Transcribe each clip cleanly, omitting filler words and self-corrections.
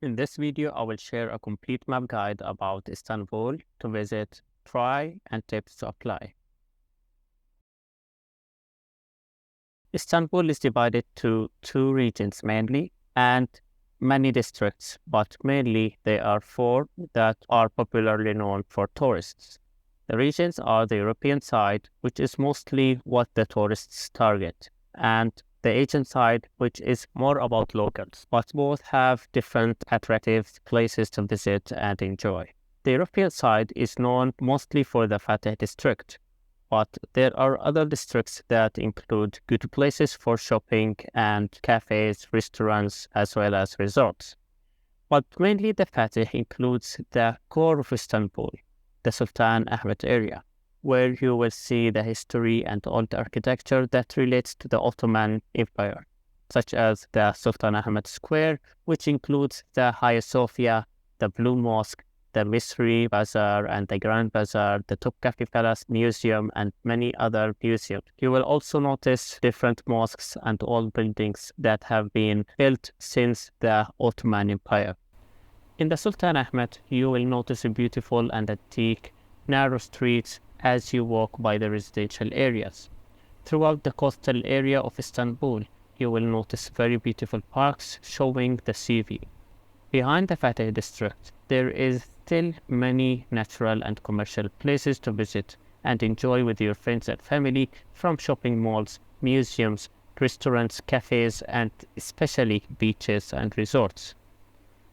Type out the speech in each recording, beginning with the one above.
In this video, I will share a complete map guide about Istanbul to visit, try, and tips to apply. Istanbul is divided to two regions mainly and many districts, but mainly there are four that are popularly known for tourists. The regions are the European side, which is mostly what the tourists target, and the Asian side, which is more about locals, but both have different attractive places to visit and enjoy. The European side is known mostly for the Fateh district, but there are other districts that include good places for shopping and cafes, restaurants, as well as resorts. But mainly the Fateh includes the core of Istanbul, the Sultan Ahmed area, where you will see the history and old architecture that relates to the Ottoman Empire, such as the Sultan Ahmed Square, which includes the Hagia Sophia, the Blue Mosque, the Misri Bazaar and the Grand Bazaar, the Topkapi Palace Museum, and many other museums. You will also notice different mosques and old buildings that have been built since the Ottoman Empire. In the Sultan Ahmed, you will notice a beautiful and antique, narrow streets as you walk by the residential areas. Throughout the coastal area of Istanbul, you will notice very beautiful parks showing the sea view. Behind the Fateh district, there is still many natural and commercial places to visit and enjoy with your friends and family, from shopping malls, museums, restaurants, cafes, and especially beaches and resorts.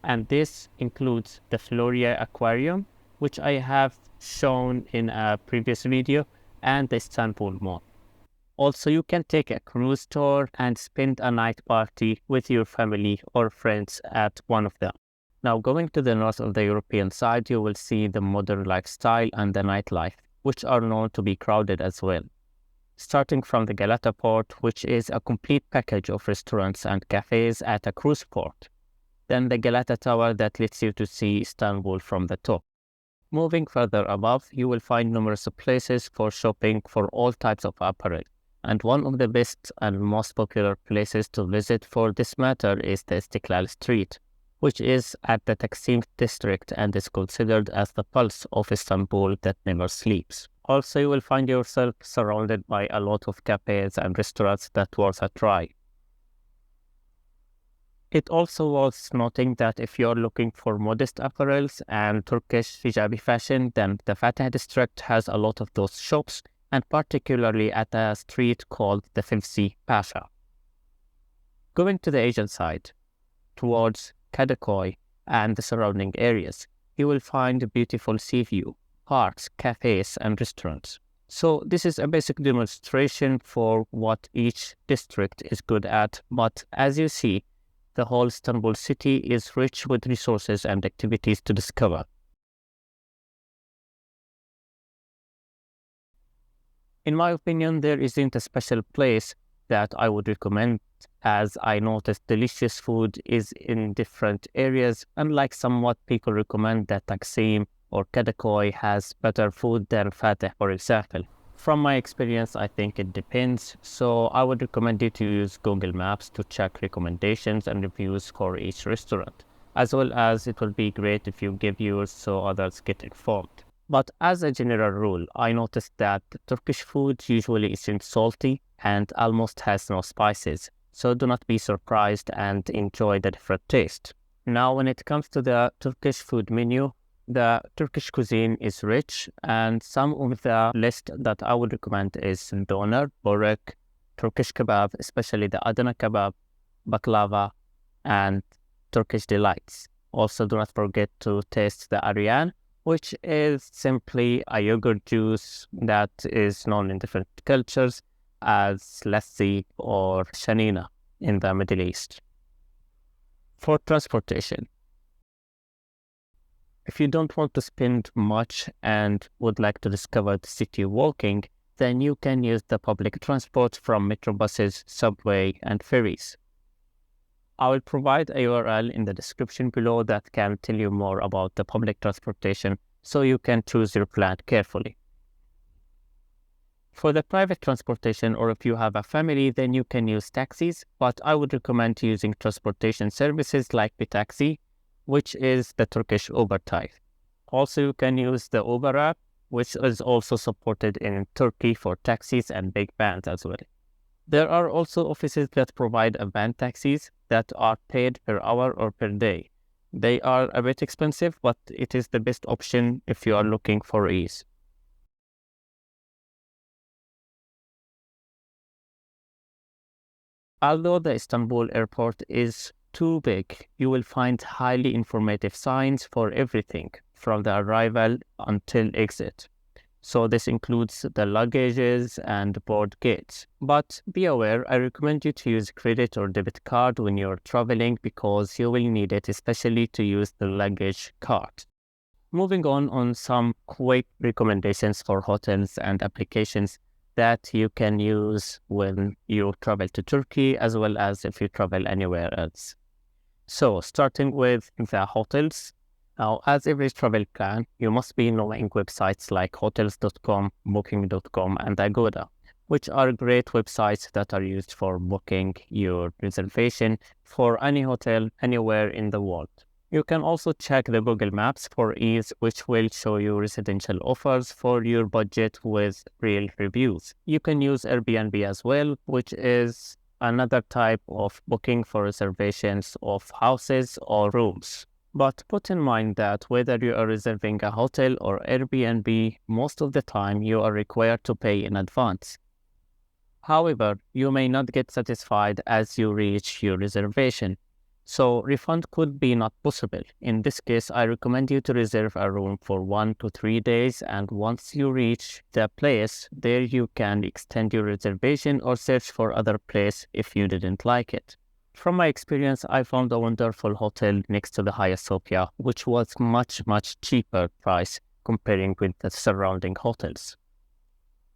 And this includes the Floria Aquarium, which I have shown in a previous video, and the Istanbul Mall. Also, you can take a cruise tour and spend a night party with your family or friends at one of them. Now, going to the north of the European side, you will see the modern lifestyle and the nightlife, which are known to be crowded as well. Starting from the Galataport, which is a complete package of restaurants and cafes at a cruise port. Then the Galata Tower that lets you to see Istanbul from the top. Moving further above, you will find numerous places for shopping for all types of apparel. And one of the best and most popular places to visit for this matter is the Istiklal Street, which is at the Taqsim district and is considered as the pulse of Istanbul that never sleeps. Also, you will find yourself surrounded by a lot of cafes and restaurants that worth a try. It also worth noting that if you're looking for modest apparels and Turkish hijabi fashion, then the Fateh district has a lot of those shops, and particularly at a street called the Fivsi Pasha. Going to the Asian side, towards Kadikoy and the surrounding areas, you will find a beautiful sea view, parks, cafes, and restaurants. So this is a basic demonstration for what each district is good at, but as you see, the whole Istanbul city is rich with resources and activities to discover. In my opinion, there isn't a special place that I would recommend, as I noticed delicious food is in different areas, unlike somewhat people recommend that Taqsim or Kadikoy has better food than Fateh, for example. From my experience, I think it depends, so I would recommend you to use Google Maps to check recommendations and reviews for each restaurant, as well as it will be great if you give yours so others get informed. But as a general rule, I noticed that Turkish food usually isn't salty and almost has no spices, so do not be surprised and enjoy the different taste. Now, when it comes to the Turkish food menu, the Turkish cuisine is rich, and some of the list that I would recommend is doner, börek, Turkish kebab, especially the Adana kebab, baklava, and Turkish delights. Also, do not forget to taste the Aryan, which is simply a yogurt juice that is known in different cultures as lassi or shanina in the Middle East. For transportation, if you don't want to spend much and would like to discover the city walking, then you can use the public transport from metro buses, subway, and ferries. I will provide a URL in the description below that can tell you more about the public transportation, so you can choose your plan carefully. For the private transportation, or if you have a family, then you can use taxis, but I would recommend using transportation services like Taxi, which is the Turkish Uber type. Also, you can use the Uber app, which is also supported in Turkey for taxis and big vans as well. There are also offices that provide van taxis that are paid per hour or per day. They are a bit expensive, but it is the best option if you are looking for ease. Although the Istanbul airport is too big, you will find highly informative signs for everything from the arrival until exit. So this includes the luggages and board gates. But be aware, I recommend you to use credit or debit card when you're traveling because you will need it, especially to use the luggage card. Moving on some quick recommendations for hotels and applications that you can use when you travel to Turkey as well as if you travel anywhere else. So starting with the hotels. Now, as every travel plan, you must be knowing websites like hotels.com, booking.com, and Agoda, which are great websites that are used for booking your reservation for any hotel anywhere in the world. You can also check the Google Maps for ease, which will show you residential offers for your budget with real reviews. You can use Airbnb as well, which is another type of booking for reservations of houses or rooms. But put in mind that whether you are reserving a hotel or Airbnb, most of the time you are required to pay in advance. However, you may not get satisfied as you reach your reservation. So refund could be not possible. In this case, I recommend you to reserve a room for 1 to 3 days, and once you reach the place, there you can extend your reservation or search for other place if you didn't like it. From my experience, I found a wonderful hotel next to the Hagia Sophia, which was much cheaper price comparing with the surrounding hotels.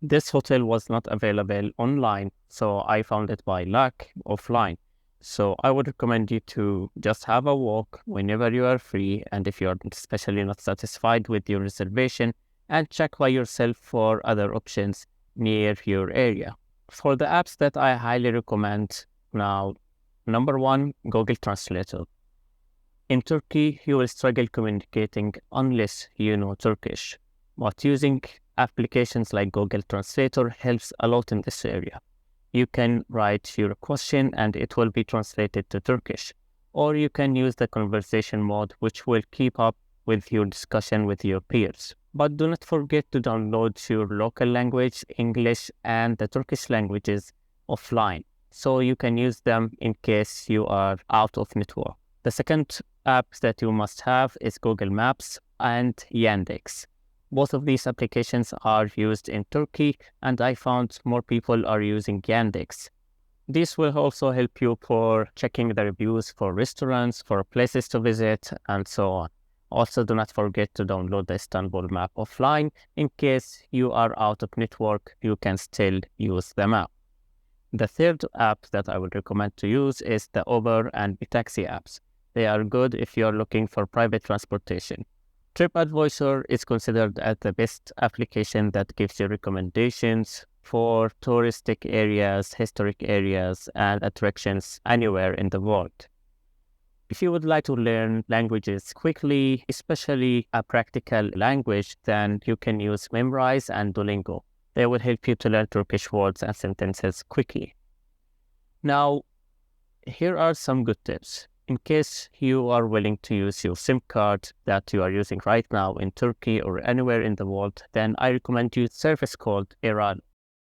This hotel was not available online, so I found it by luck offline. So I would recommend you to just have a walk whenever you are free, and if you are especially not satisfied with your reservation, and check by yourself for other options near your area. For the apps that I highly recommend now, number 1, Google Translator. In Turkey, you will struggle communicating unless you know Turkish, but using applications like Google Translator helps a lot in this area. You can write your question and it will be translated to Turkish. Or you can use the conversation mode, which will keep up with your discussion with your peers. But do not forget to download your local language, English, and the Turkish languages offline, so you can use them in case you are out of network. The second app that you must have is Google Maps and Yandex. Both of these applications are used in Turkey, and I found more people are using Yandex. This will also help you for checking the reviews for restaurants, for places to visit, and so on. Also, do not forget to download the Istanbul map offline. In case you are out of network, you can still use the map. The third app that I would recommend to use is the Uber and taxi apps. They are good if you are looking for private transportation. TripAdvisor is considered as the best application that gives you recommendations for touristic areas, historic areas, and attractions anywhere in the world. If you would like to learn languages quickly, especially a practical language, then you can use Memrise and Duolingo. They will help you to learn Turkish words and sentences quickly. Now, here are some good tips. In case you are willing to use your SIM card that you are using right now in Turkey or anywhere in the world, then I recommend you a service called Iran.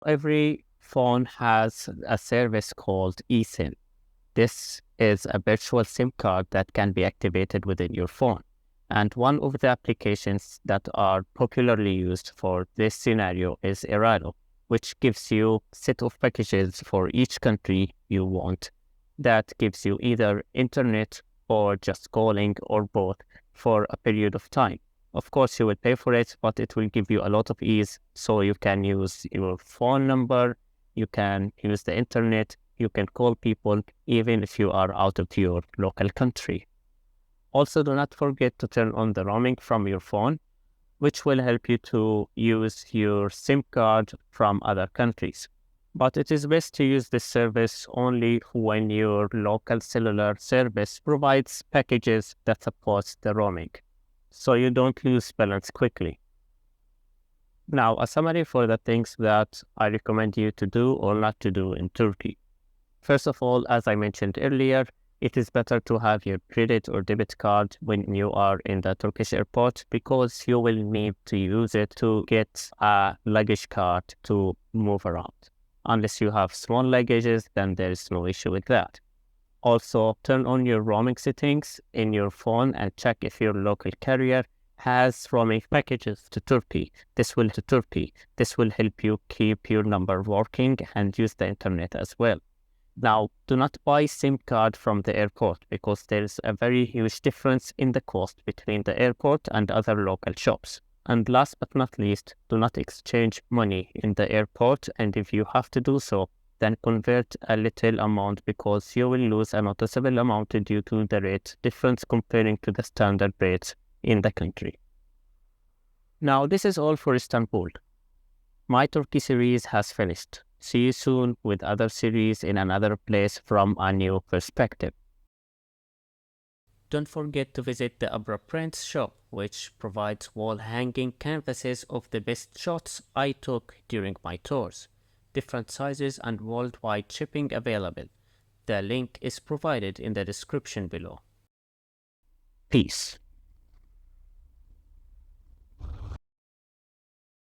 Every phone has a service called eSIM. This is a virtual SIM card that can be activated within your phone. And one of the applications that are popularly used for this scenario is Irano, which gives you a set of packages for each country you want. That gives you either internet or just calling or both for a period of time. Of course, you will pay for it, but it will give you a lot of ease. So you can use your phone number, you can use the internet, you can call people even if you are out of your local country. Also, do not forget to turn on the roaming from your phone, which will help you to use your SIM card from other countries. But it is best to use this service only when your local cellular service provides packages that support the roaming, so you don't lose balance quickly. Now, a summary for the things that I recommend you to do or not to do in Turkey. First of all, as I mentioned earlier, it is better to have your credit or debit card when you are in the Turkish airport because you will need to use it to get a luggage card to move around. Unless you have small luggages, then there is no issue with that. Also, turn on your roaming settings in your phone and check if your local carrier has roaming packages to Turkey. This will help you keep your number working and use the internet as well. Now, do not buy SIM card from the airport because there is a very huge difference in the cost between the airport and other local shops. And last but not least, do not exchange money in the airport, and if you have to do so, then convert a little amount because you will lose a noticeable amount due to the rate difference comparing to the standard rates in the country. Now, this is all for Istanbul. My Turkey series has finished. See you soon with other series in another place from a new perspective. Don't forget to visit the AbraPrints shop, which provides wall-hanging canvases of the best shots I took during my tours. Different sizes and worldwide shipping available. The link is provided in the description below. Peace.